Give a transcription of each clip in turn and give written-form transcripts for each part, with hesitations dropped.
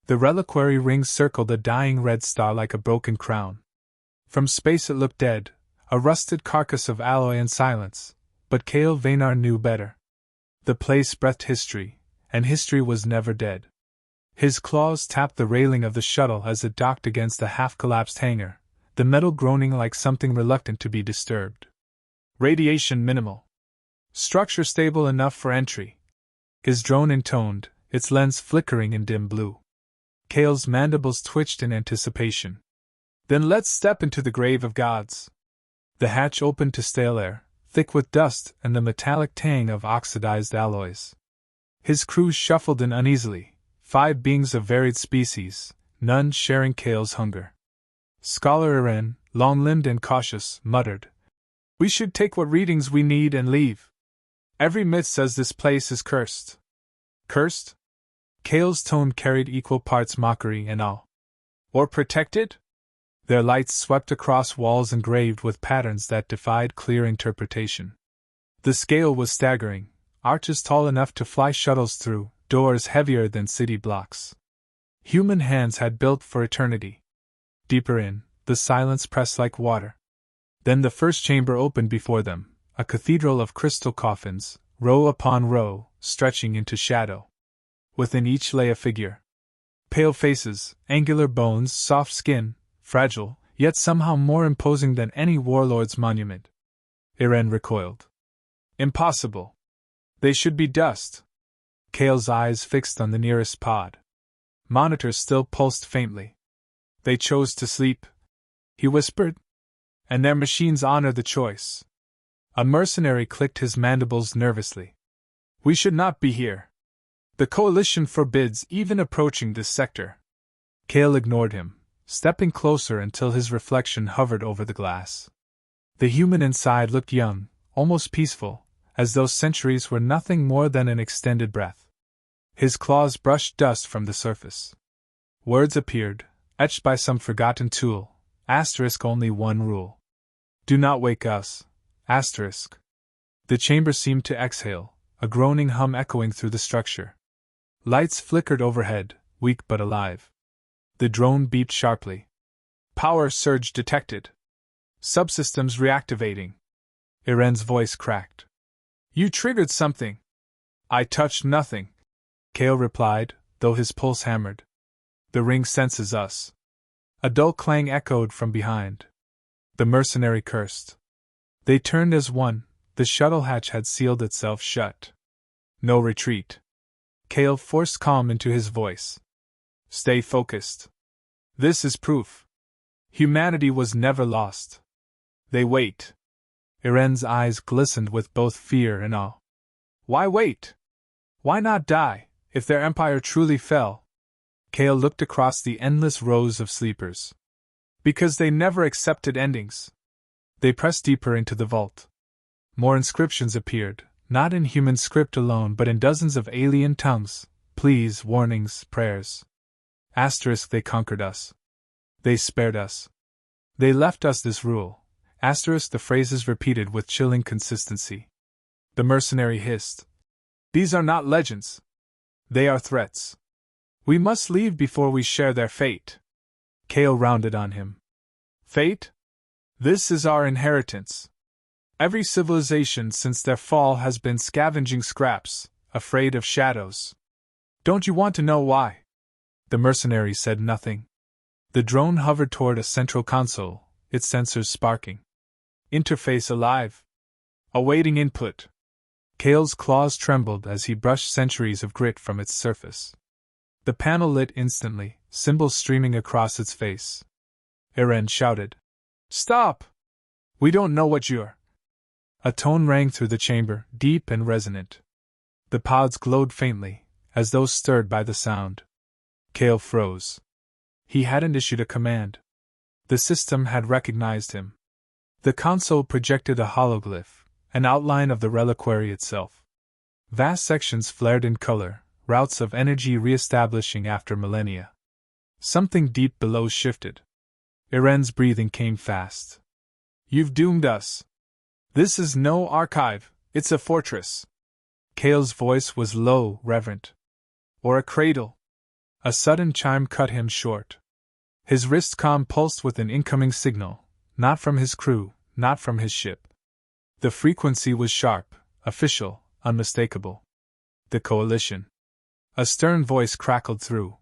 The reliquary ring circled a dying red star like a broken crown. From space it looked dead, a rusted carcass of alloy and silence, but Cale Vaynar knew better. The place breathed history, and history was never dead. His claws tapped the railing of the shuttle as it docked against the half-collapsed hangar, the metal groaning like something reluctant to be disturbed. Radiation minimal. Structure stable enough for entry. His drone intoned, its lens flickering in dim blue. Cale's mandibles twitched in anticipation. Then let's step into the grave of gods. The hatch opened to stale air, thick with dust and the metallic tang of oxidized alloys. His crew shuffled in uneasily, 5 beings of varied species, none sharing Cale's hunger. Scholar Iren, long-limbed and cautious, muttered, "We should take what readings we need and leave. Every myth says this place is cursed." Cursed? Cale's tone carried equal parts mockery and awe. Or protected? Their lights swept across walls engraved with patterns that defied clear interpretation. The scale was staggering, arches tall enough to fly shuttles through, doors heavier than city blocks. Human hands had built for eternity. Deeper in, the silence pressed like water. Then the first chamber opened before them, a cathedral of crystal coffins, row upon row, stretching into shadow. Within each lay a figure. Pale faces, angular bones, soft skin, fragile, yet somehow more imposing than any warlord's monument. Iren recoiled. Impossible. They should be dust. Cale's eyes fixed on the nearest pod. Monitors still pulsed faintly. They chose to sleep, he whispered. And their machines honor the choice. A mercenary clicked his mandibles nervously. We should not be here. The Coalition forbids even approaching this sector. Cale ignored him, stepping closer until his reflection hovered over the glass. The human inside looked young, almost peaceful, as though centuries were nothing more than an extended breath. His claws brushed dust from the surface. Words appeared, etched by some forgotten tool, only one rule. Do not wake us, The chamber seemed to exhale, a groaning hum echoing through the structure. Lights flickered overhead, weak but alive. The drone beeped sharply. Power surge detected. Subsystems reactivating. Iren's voice cracked. You triggered something. I touched nothing, Cale replied, though his pulse hammered. The ring senses us. A dull clang echoed from behind. The mercenary cursed. They turned as one, the shuttle hatch had sealed itself shut. No retreat. Cale forced calm into his voice. Stay focused. This is proof. Humanity was never lost. They wait. Iren's eyes glistened with both fear and awe. Why wait? Why not die, if their empire truly fell? Cale looked across the endless rows of sleepers. Because they never accepted endings. They pressed deeper into the vault. More inscriptions appeared, not in human script alone but in dozens of alien tongues, pleas, warnings, prayers. They conquered us. They spared us. They left us this rule. The phrases repeated with chilling consistency. The mercenary hissed. These are not legends. They are threats. We must leave before we share their fate. Cale rounded on him. Fate? This is our inheritance. Every civilization since their fall has been scavenging scraps, afraid of shadows. Don't you want to know why? The mercenary said nothing. The drone hovered toward a central console, its sensors sparking. Interface alive. Awaiting input. Cale's claws trembled as he brushed centuries of grit from its surface. The panel lit instantly, symbols streaming across its face. Iren shouted. Stop! We don't know what you're. A tone rang through the chamber, deep and resonant. The pods glowed faintly, as though stirred by the sound. Cale froze. He hadn't issued a command. The system had recognized him. The console projected a hologlyph, an outline of the reliquary itself. Vast sections flared in color, routes of energy re-establishing after millennia. Something deep below shifted. Iren's breathing came fast. You've doomed us. This is no archive, it's a fortress. Cale's voice was low, reverent. Or a cradle. A sudden chime cut him short. His wrist-com pulsed with an incoming signal, not from his crew, not from his ship. The frequency was sharp, official, unmistakable. The Coalition. A stern voice crackled through.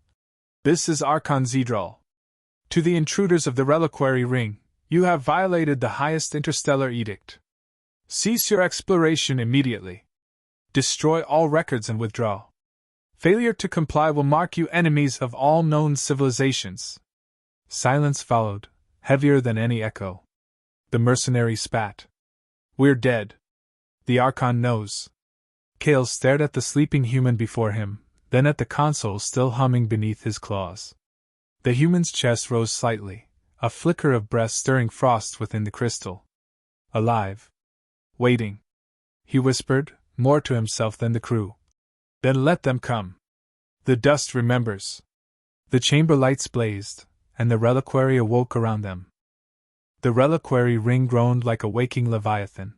This is Archon Zedral. To the intruders of the reliquary ring, you have violated the highest interstellar edict. Cease your exploration immediately. Destroy all records and withdraw. Failure to comply will mark you enemies of all known civilizations. Silence followed, heavier than any echo. The mercenary spat. We're dead. The Archon knows. Kale stared at the sleeping human before him, then at the console still humming beneath his claws. The human's chest rose slightly, a flicker of breath stirring frost within the crystal. Alive. Waiting. He whispered, more to himself than the crew. Then let them come. The dust remembers. The chamber lights blazed, and the reliquary awoke around them. The reliquary ring groaned like a waking leviathan.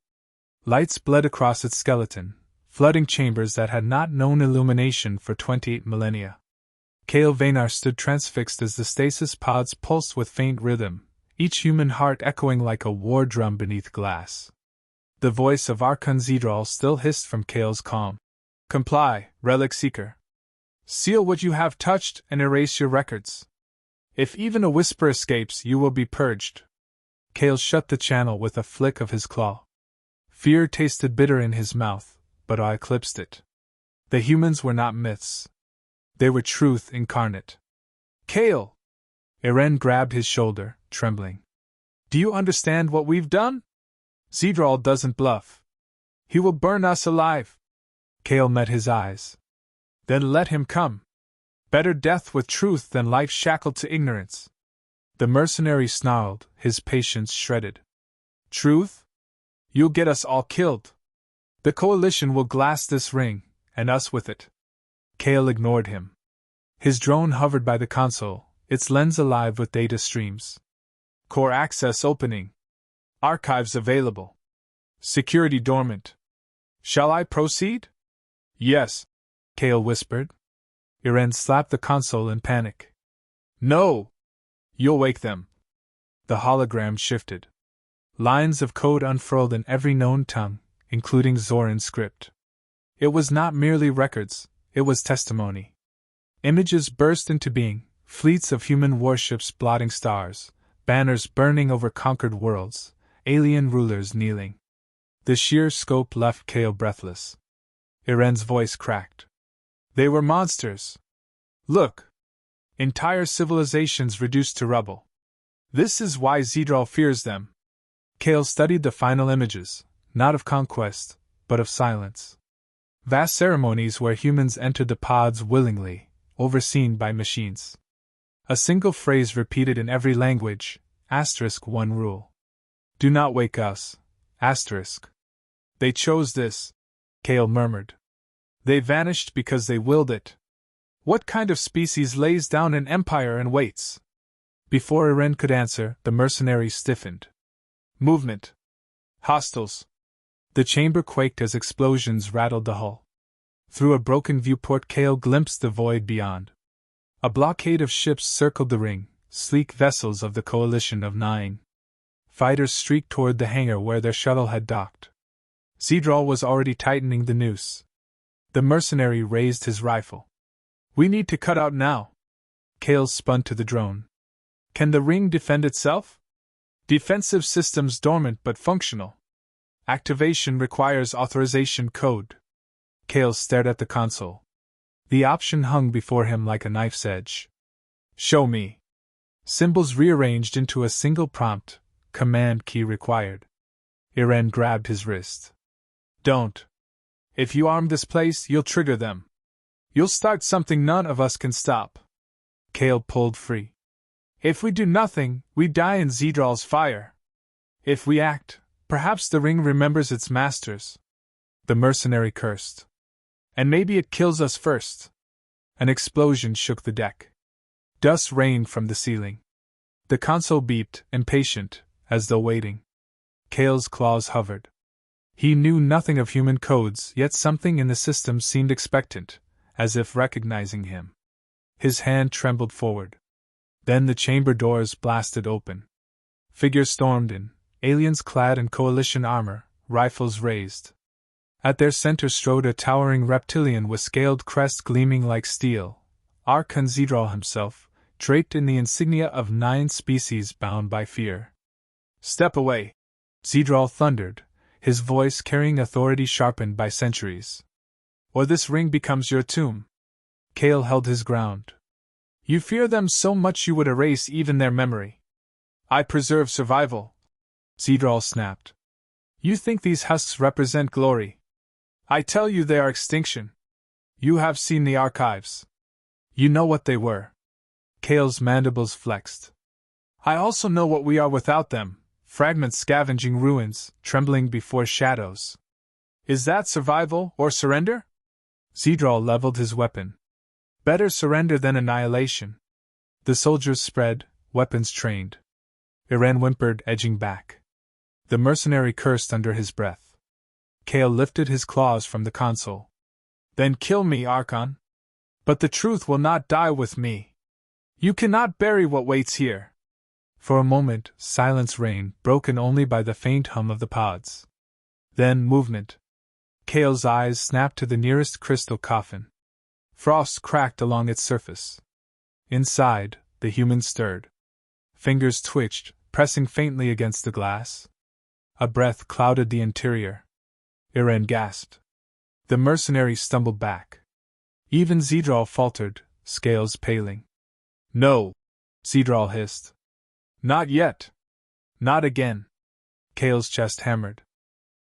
Lights bled across its skeleton, flooding chambers that had not known illumination for 28 millennia. Kale Vaynar stood transfixed as the stasis pods pulsed with faint rhythm, each human heart echoing like a war drum beneath glass. The voice of Archon Zedral still hissed from Kale's calm. Comply, Relic Seeker. Seal what you have touched and erase your records. If even a whisper escapes, you will be purged. Kale shut the channel with a flick of his claw. Fear tasted bitter in his mouth, but I eclipsed it. The humans were not myths. They were truth incarnate. Kale! Eren grabbed his shoulder, trembling. Do you understand what we've done? Zedral doesn't bluff. He will burn us alive. Kale met his eyes. Then let him come. Better death with truth than life shackled to ignorance. The mercenary snarled, his patience shredded. Truth? You'll get us all killed. The Coalition will glass this ring, and us with it. Kale ignored him. His drone hovered by the console, its lens alive with data streams. Core access opening. Archives available. Security dormant. Shall I proceed? Yes, Kale whispered. Eren slapped the console in panic. No! You'll wake them. The hologram shifted. Lines of code unfurled in every known tongue, including Zoran script. It was not merely records, it was testimony. Images burst into being, fleets of human warships blotting stars, banners burning over conquered worlds, alien rulers kneeling. The sheer scope left Kale breathless. Eren's voice cracked. They were monsters. Look! Entire civilizations reduced to rubble. This is why Zedral fears them. Kale studied the final images, not of conquest, but of silence. Vast ceremonies where humans entered the pods willingly, overseen by machines. A single phrase repeated in every language, *1 rule. Do not wake us, *. They chose this, Kale murmured. They vanished because they willed it. What kind of species lays down an empire and waits? Before Eren could answer, the mercenary stiffened. Movement. Hostiles. The chamber quaked as explosions rattled the hull. Through a broken viewport, Kale glimpsed the void beyond. A blockade of ships circled the ring, sleek vessels of the Coalition of 9. Fighters streaked toward the hangar where their shuttle had docked. Zedral was already tightening the noose. The mercenary raised his rifle. We need to cut out now. Kale spun to the drone. Can the ring defend itself? Defensive systems dormant but functional. Activation requires authorization code. Kale stared at the console. The option hung before him like a knife's edge. Show me. Symbols rearranged into a single prompt, command key required. Eren grabbed his wrist. Don't. If you arm this place, you'll trigger them. You'll start something none of us can stop. Kale pulled free. If we do nothing, we die in Zedral's fire. If we act, perhaps the ring remembers its masters. The mercenary cursed. And maybe it kills us first. An explosion shook the deck. Dust rained from the ceiling. The console beeped, impatient, as though waiting. Kale's claws hovered. He knew nothing of human codes, yet something in the system seemed expectant, as if recognizing him. His hand trembled forward. Then the chamber doors blasted open. Figures stormed in, aliens clad in coalition armor, rifles raised. At their center strode a towering reptilian with scaled crest gleaming like steel, Archon Zedral himself, draped in the insignia of 9 species bound by fear. "Step away!" Zedral thundered, his voice carrying authority sharpened by centuries. "Or this ring becomes your tomb." Kale held his ground. "You fear them so much you would erase even their memory." "I preserve survival," Zedral snapped. "You think these husks represent glory? I tell you they are extinction. You have seen the archives. You know what they were." Kale's mandibles flexed. "I also know what we are without them, fragments scavenging ruins, trembling before shadows." "Is that survival or surrender?" Zedral leveled his weapon. "Better surrender than annihilation." The soldiers spread, weapons trained. Iren whimpered, edging back. The mercenary cursed under his breath. Kale lifted his claws from the console. "Then kill me, Archon. But the truth will not die with me. You cannot bury what waits here." For a moment, silence reigned, broken only by the faint hum of the pods. Then movement. Kale's eyes snapped to the nearest crystal coffin. Frost cracked along its surface. Inside, the human stirred. Fingers twitched, pressing faintly against the glass. A breath clouded the interior. Iren gasped. The mercenary stumbled back. Even Zedral faltered, scales paling. "No!" Zedral hissed. "Not yet! Not again!" Kale's chest hammered.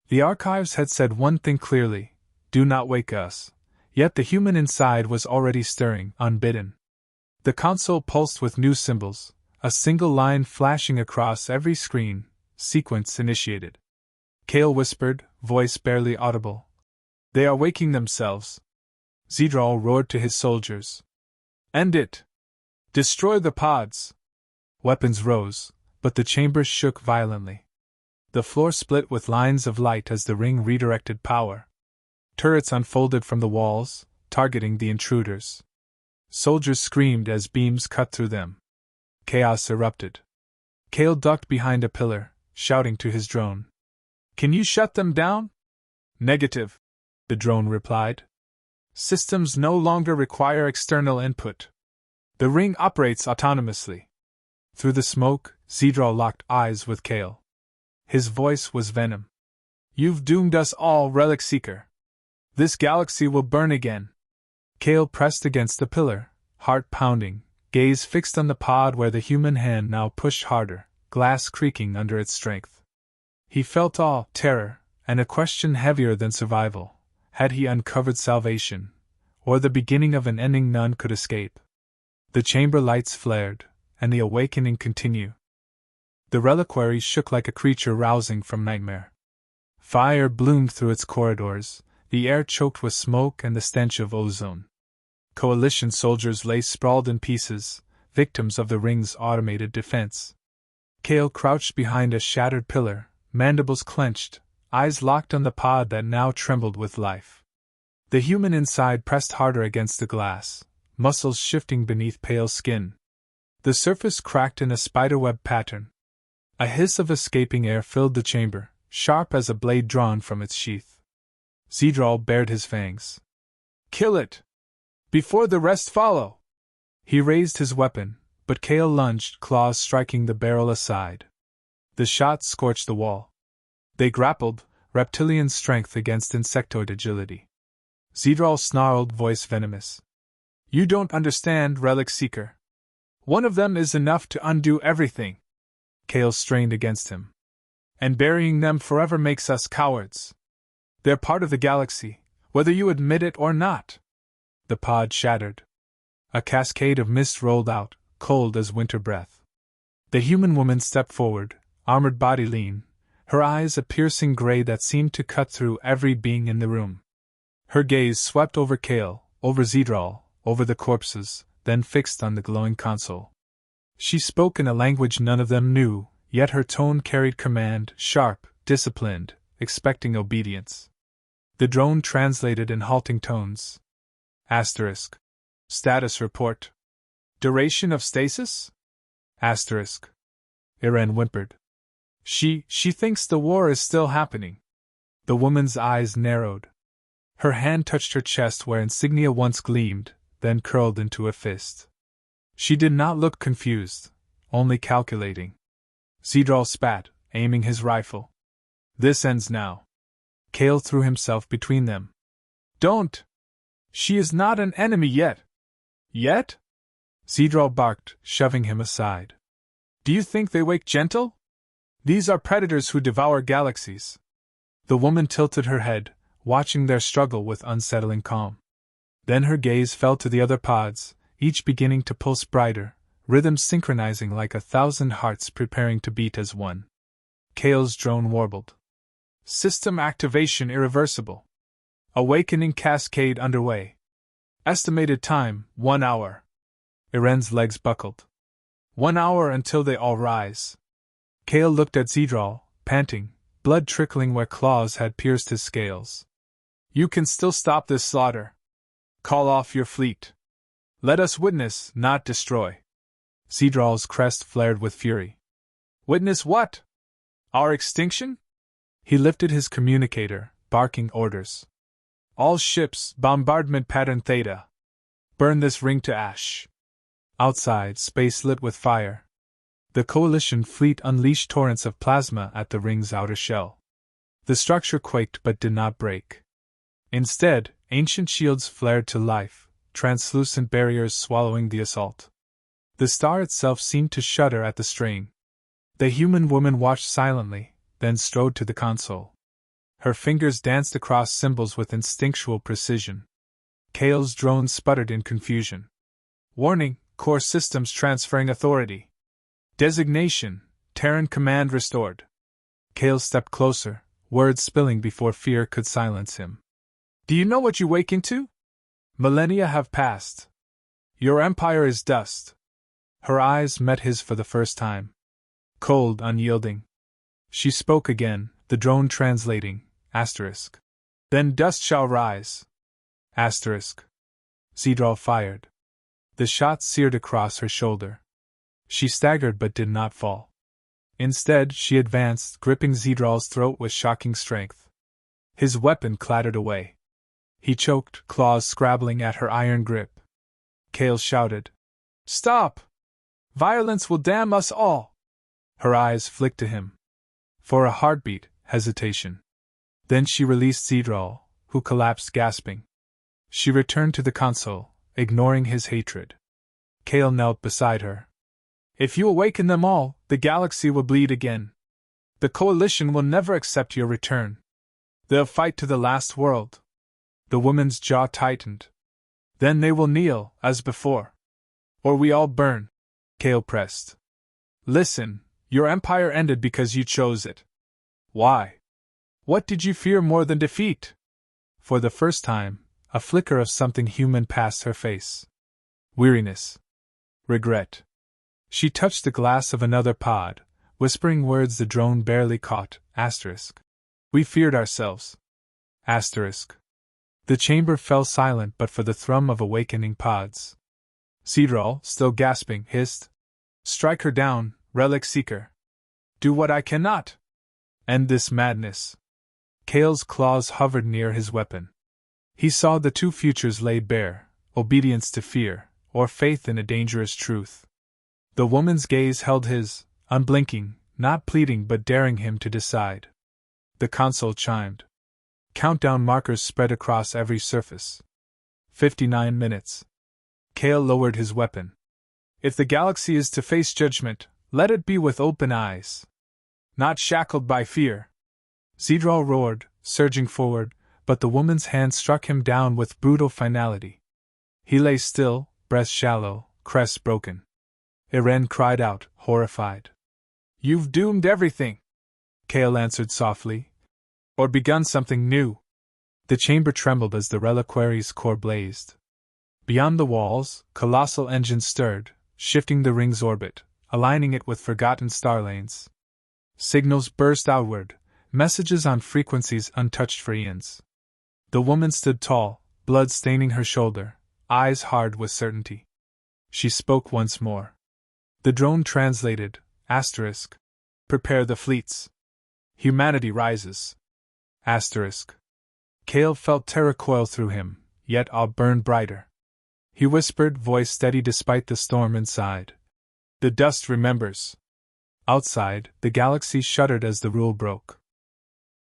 The archives had said one thing clearly: do not wake us. Yet the human inside was already stirring, unbidden. The console pulsed with new symbols, a single line flashing across every screen, sequence initiated. Kale whispered, voice barely audible. "They are waking themselves." Zedral roared to his soldiers. "End it! Destroy the pods!" Weapons rose, but the chamber shook violently. The floor split with lines of light as the ring redirected power. Turrets unfolded from the walls, targeting the intruders. Soldiers screamed as beams cut through them. Chaos erupted. Kale ducked behind a pillar, shouting to his drone. "Can you shut them down?" "Negative," the drone replied. "Systems no longer require external input. The ring operates autonomously." Through the smoke, Zedral locked eyes with Kale. His voice was venom. "You've doomed us all, Relic Seeker. This galaxy will burn again." Kale pressed against the pillar, heart pounding, gaze fixed on the pod where the human hand now pushed harder, glass creaking under its strength. He felt awe, terror, and a question heavier than survival. Had he uncovered salvation, or the beginning of an ending none could escape? The chamber lights flared, and the awakening continued. The reliquary shook like a creature rousing from nightmare. Fire bloomed through its corridors, the air choked with smoke and the stench of ozone. Coalition soldiers lay sprawled in pieces, victims of the ring's automated defense. Kale crouched behind a shattered pillar, mandibles clenched, eyes locked on the pod that now trembled with life. The human inside pressed harder against the glass, muscles shifting beneath pale skin. The surface cracked in a spiderweb pattern. A hiss of escaping air filled the chamber, sharp as a blade drawn from its sheath. Zedral bared his fangs. "Kill it! Before the rest follow!" He raised his weapon, but Kale lunged, claws striking the barrel aside. The shot scorched the wall. They grappled, reptilian strength against insectoid agility. Zedral snarled, voice venomous. "You don't understand, Relic Seeker. One of them is enough to undo everything." Kale strained against him. "And burying them forever makes us cowards. They're part of the galaxy, whether you admit it or not." The pod shattered. A cascade of mist rolled out, cold as winter breath. The human woman stepped forward, armored body lean, her eyes a piercing gray that seemed to cut through every being in the room. Her gaze swept over Kale, over Zedral, over the corpses, then fixed on the glowing console. She spoke in a language none of them knew, yet her tone carried command, sharp, disciplined, expecting obedience. The drone translated in halting tones. Asterisk. Status report. Duration of stasis? Asterisk. Irene whimpered. She thinks the war is still happening. The woman's eyes narrowed. Her hand touched her chest where insignia once gleamed, then curled into a fist. She did not look confused, only calculating. Zedral spat, aiming his rifle. This ends now. Cale threw himself between them. Don't! She is not an enemy yet. Yet? Zedral barked, shoving him aside. Do you think they wake gentle? These are predators who devour galaxies. The woman tilted her head, watching their struggle with unsettling calm. Then her gaze fell to the other pods, each beginning to pulse brighter, rhythms synchronizing like 1,000 hearts preparing to beat as one. Cale's drone warbled. System activation irreversible. Awakening cascade underway. Estimated time, 1 hour. Irene's legs buckled. 1 hour until they all rise. Cale looked at Zedral, panting, blood trickling where claws had pierced his scales. You can still stop this slaughter. Call off your fleet. Let us witness, not destroy. Zedral's crest flared with fury. Witness what? Our extinction? He lifted his communicator, barking orders. All ships, bombardment pattern Theta. Burn this ring to ash. Outside, space lit with fire. The Coalition fleet unleashed torrents of plasma at the ring's outer shell. The structure quaked but did not break. Instead, ancient shields flared to life, translucent barriers swallowing the assault. The star itself seemed to shudder at the strain. The human woman watched silently, then strode to the console. Her fingers danced across symbols with instinctual precision. Cale's drone sputtered in confusion. Warning, core systems transferring authority. Designation, Terran command restored. Cale stepped closer, words spilling before fear could silence him. Do you know what you wake into? Millennia have passed. Your empire is dust. Her eyes met his for the first time. Cold, unyielding. She spoke again, the drone translating, asterisk. Then dust shall rise. Asterisk. Zedral fired. The shot seared across her shoulder. She staggered but did not fall. Instead, she advanced, gripping Zedral's throat with shocking strength. His weapon clattered away. He choked, claws scrabbling at her iron grip. Cale shouted. Stop! Violence will damn us all! Her eyes flicked to him. For a heartbeat, hesitation. Then she released Zedral, who collapsed gasping. She returned to the console, ignoring his hatred. Cale knelt beside her. If you awaken them all, the galaxy will bleed again. The Coalition will never accept your return. They'll fight to the last world. The woman's jaw tightened. Then they will kneel, as before. Or we all burn. Cale pressed. Listen, your empire ended because you chose it. Why? What did you fear more than defeat? For the first time, a flicker of something human passed her face. Weariness. Regret. She touched the glass of another pod, whispering words the drone barely caught, asterisk. We feared ourselves. Asterisk. The chamber fell silent but for the thrum of awakening pods. Zedral, still gasping, hissed. Strike her down, relic seeker. Do what I cannot. End this madness. Cale's claws hovered near his weapon. He saw the two futures laid bare, obedience to fear, or faith in a dangerous truth. The woman's gaze held his, unblinking, not pleading but daring him to decide. The console chimed. Countdown markers spread across every surface. 59 minutes. Cale lowered his weapon. If the galaxy is to face judgment, let it be with open eyes. Not shackled by fear. Zedral roared, surging forward, but the woman's hand struck him down with brutal finality. He lay still, breath shallow, crest broken. Irene cried out, horrified. You've doomed everything, Cale answered softly. Or begun something new. The chamber trembled as the reliquary's core blazed. Beyond the walls, colossal engines stirred, shifting the ring's orbit, aligning it with forgotten star lanes. Signals burst outward, messages on frequencies untouched for eons. The woman stood tall, blood staining her shoulder, eyes hard with certainty. She spoke once more. The drone translated, asterisk. Prepare the fleets. Humanity rises. Asterisk. Cale felt terror coil through him, yet awe burned brighter. He whispered, voice steady despite the storm inside. The dust remembers. Outside, the galaxy shuddered as the rule broke.